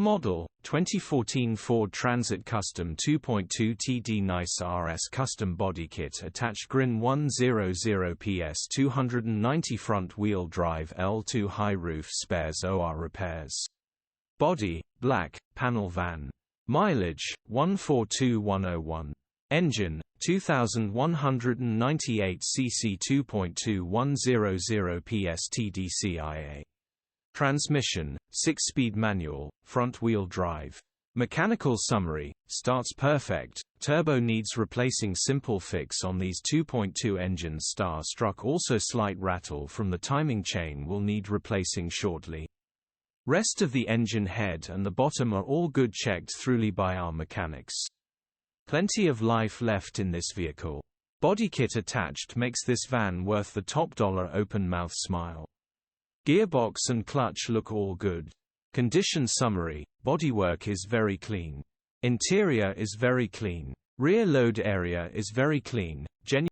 Model 2014 Ford Transit Custom 2.2TD Nice RS Custom Bodykit attached GRIN 100PS 290 front wheel drive L2 high roof spares OR repairs. Body black, panel van. Mileage 142,101. Engine 2198 cc 2.2 PS TDCI-A. Transmission 6-speed manual, front-wheel drive. Mechanical summary: starts perfect, turbo needs replacing. Simple fix on these 2.2 engines. Star-struck also slight rattle from the timing chain will need replacing shortly. Rest of the engine head and the bottom are all good, checked thoroughly by our mechanics. Plenty of life left in this vehicle. Bodykit attached makes this van worth the top dollar. Open mouth smile. Gearbox and clutch look all good. Condition summary: bodywork is very clean. Interior is very clean. Rear load area is very clean. Genuine